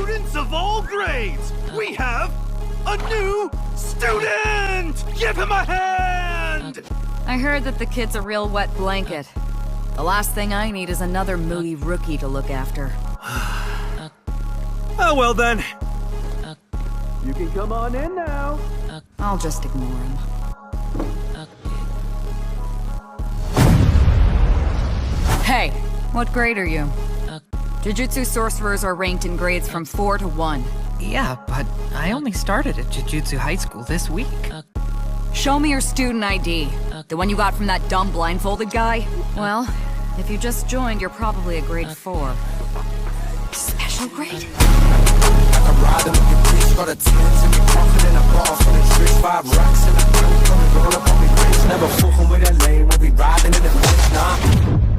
Students of all grades, we have a new student! Give him a hand! I heard that the kid's a real wet blanket. The last thing I need is another moody rookie to look after. Oh, well then. You can come on in now. I'll just ignore him. Hey, what grade are you? Jujutsu sorcerers are ranked in grades from 4 to 1. Yeah, but I only started at Jujutsu High School this week. Show me your student ID. The one you got from that dumb blindfolded guy? Well, if you just joined, you're probably a grade 4. Special grade? I'm riding up your bitch for the tens and be confident I ball for the tricks. 5 racks in the front, coming roll up on me rich. Never fucking with that lane, we'll be riding in the bitch, nah.